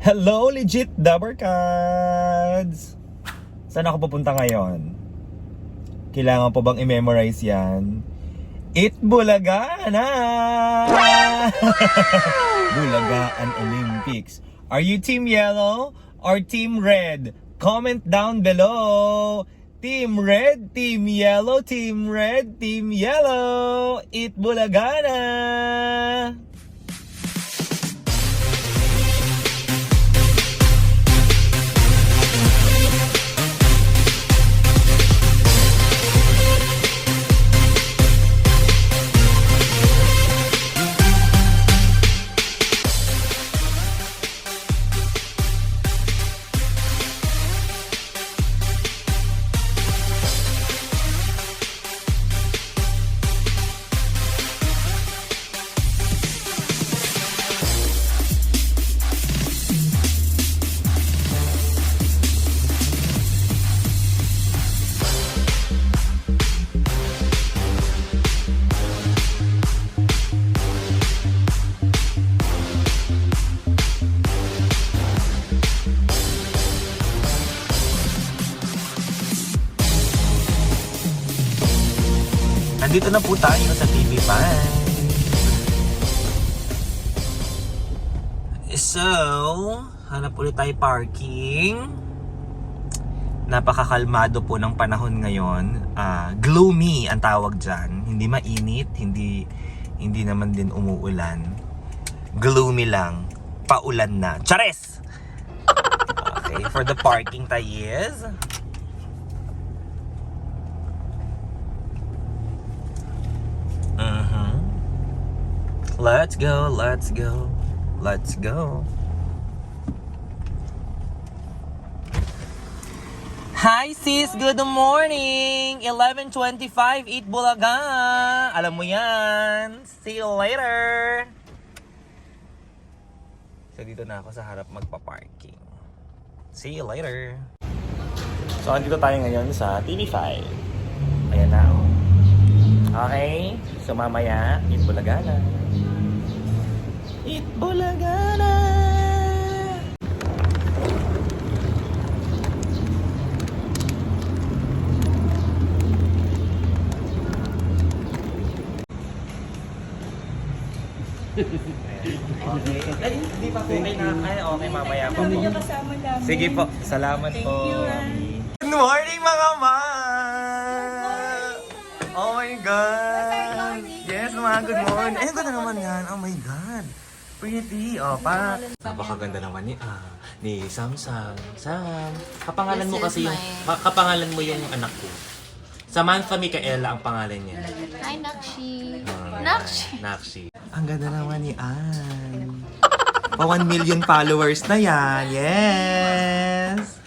Hello, legit Dabbercads! Saan ako pupunta ngayon? Kailangan pa bang i-memorize yan? Bulagaan na! Bulagaan Olympics. Are you Team Yellow or Team Red? Comment down below. Team Red, Team Yellow, Team Red, Team Yellow. Bulagaan na! Nandito na po tayo sa TV5. So, hanap ulit tayo parking. Napakakalmado po ng panahon ngayon. Gloomy ang tawag dyan. Hindi mainit, hindi naman din umuulan. Gloomy lang. Paulan na. Chares! Okay, for the parking tayo is... Let's go, let's go, let's go. Hi sis, good morning! 11:25, eat bulaga! Alam mo yan! See you later! So dito na ako sa harap magpa-parking. See you later! So andito tayo ngayon sa TV5. Ayan na ako. Okay, so mamaya, eat bulaga na. Eat bulaga na! Okay. Ay, hindi pa po. Okay na. Ay, okay, mamaya po. Sige po. Salamat po. Good morning, mga ma! Oh my God! Yes, mga good morning. Ay, ganda naman yan. Oh my God. Pretty. O, pa. Napakaganda naman ni Sam. Kapangalan mo kasi yung, kapangalan mo yung anak ko. Samantha Micaela ang pangalan niya. Hi, Nakshi. Nakshi. Ang ganda naman ni Ann. Pa 1 million followers na yan. Yes!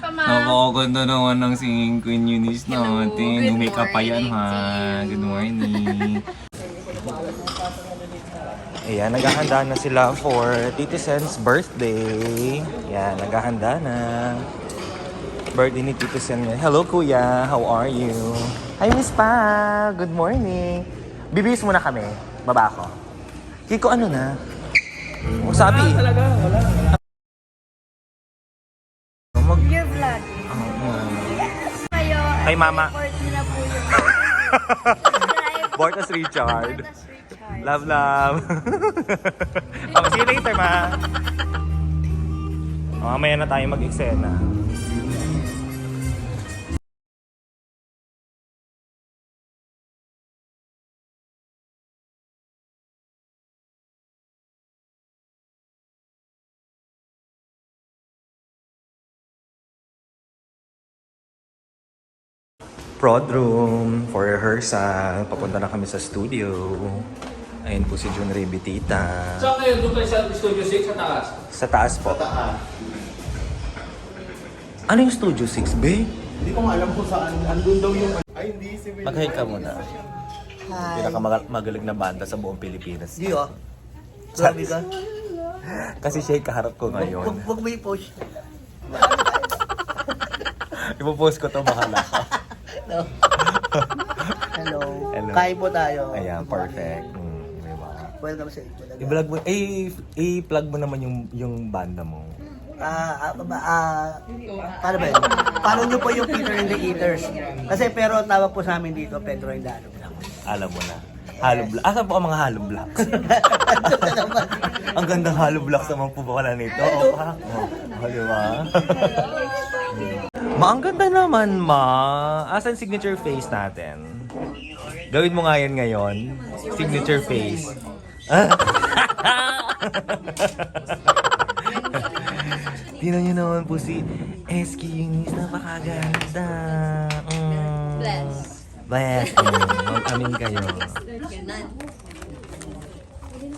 Napakaganda naman ng singing queen Eunice natin. Umika pa yan ha. Good morning. Ayan, naghahanda na sila for Tito Sen's birthday. Ayan, naghahanda na. Birthday ni Tito Sen. Hello kuya, how are you? Hi Miss Pa, good morning. Bibis muna kami, baba ako. Kiko, ano na? Sabi. Talaga, wala. Your vlog. Kayo, Kay mama. report nyo na po yung Bortas Richard. Love, love. See you later, ma. Mamaya na tayo mag-eksena. Prod room for rehearsal. Papunta na kami sa studio. Ayun po si Jun Rebitita. Saan kayo? Doon kayo sa Studio 6 sa taas? Sa taas po. Ano yung Studio 6, be? Hindi ko nga alam kung saan. Andun daw yung... Ay, hindi. Si Mag-hi ka muna. Hi. Pinakamagaling na banda sa buong Pilipinas. Hindi ah. Sabi ka? Kasi siya yung kaharap ko ngayon. Huwag mo i-push. Ipopost ko to, bahala ka. No. Hello. Hello. Kain po tayo. Ayan, perfect. Diba? Welcome sa Itbulaga. I-vlog mo, i-plug mo naman yung banda mo. Paano ba yun? Paano nyo po yung Peter and the Eaters? Kasi pero tawag po sa amin dito, Pedro and the Hollow Blocks. Alam mo na. Hollow Blocks. Asan po ang mga Hollow Blocks? Ang gandang Hollow Blocks naman po ba wala nito? Oo pa. Oh, di ba? Ma, ang ganda naman, ma. Asan signature face natin? Gawin mo nga yan ngayon. Signature face. Tingnan niyo naman po si SQ Eunice. Napakaganda. Bless. Bless. Mag-amin kayo.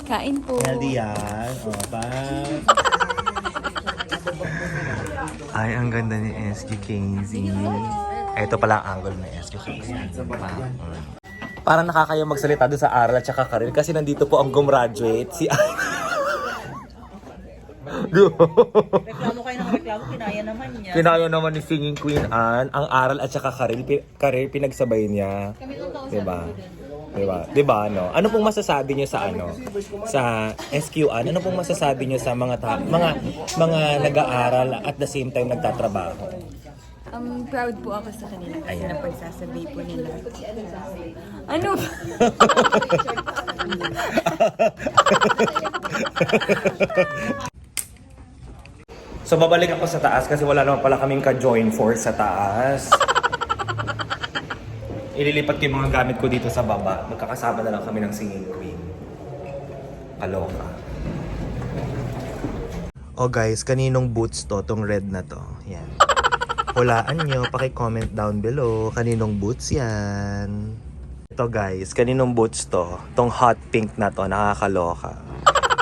Kain po. Healthy yan. O, pa. Ay, ang ganda ni SQ Casey. Ito pala ang angle ni SQ Casey. Parang nakakaya magsalita doon sa aral at saka karir kasi nandito po ang gumraduate si Reklamo kayo ng reklamo, kinaya naman niya. Kinaya naman ni Singing Queen Anne ang aral at saka karir pinagsabay niya. Diba? Diba, no? Ano pong masasabi niyo sa sa SQN? Ano pong masasabi niyo sa mga nag-aaral at the same time nagtatrabaho? Proud po ako sa kanila kasi Ayan. napagsasabi po nila. Ano? So babalik ako sa taas kasi wala naman pala kaming ka-join force sa taas. Ililipat ko yung mga gamit ko dito sa baba. Magkakasama na lang kami ng Singing Queen. Kaloka. Oh guys, kaninong boots to? Tong red na to. Yan. Hulaan nyo, paki-comment down below. Kaninong boots yan? Ito guys, kaninong boots to? Tong hot pink na to, nakakaloka.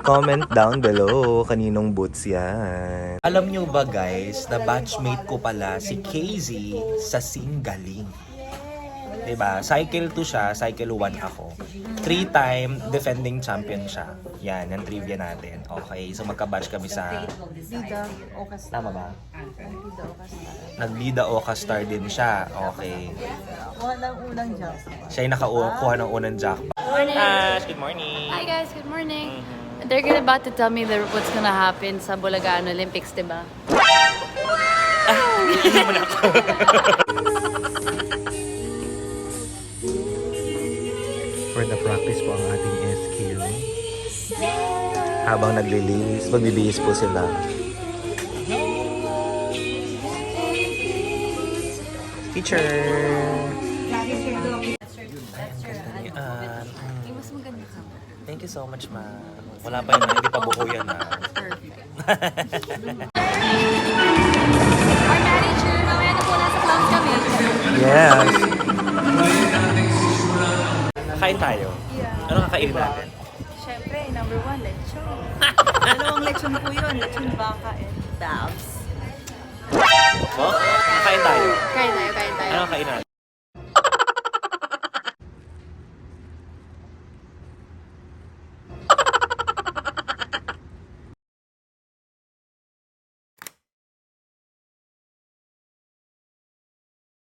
Comment down below, kaninong boots yan? Alam nyo ba guys, na batchmate ko pala si Casey sa Singaling. Diba? Cycle 2 siya, cycle 1 ako. 3-time defending champion siya. Yan, yung trivia natin. Okay, so magka-batch kami sa... Bida, Okas. Tama ba? Bida, Okas. Nagbida Oka Star din siya. Okay. Kuha ng unang job. Siya yung nakakuha ng unang jackpot. Morning. Ash, good morning! Hi guys, good morning. They're about to tell me what's gonna happen sa Bulacan Olympics, diba? For the practice po ang ating SQ. Habang naglilinis, magbibihis po sila. Teacher! Mas maganda ka. Thank you so much, ma. Wala pa yun, hindi pa buo yan, ha. Our manager, mamaya na po nasa clowns kami. Yes! Kain tayo. Ano kakainin natin? Siyempre, number 1, lechon. Dalawang lechon po yun. Lechon baka and dabs. Oh, kakain tayo. Kain tayo. Ano kakain natin?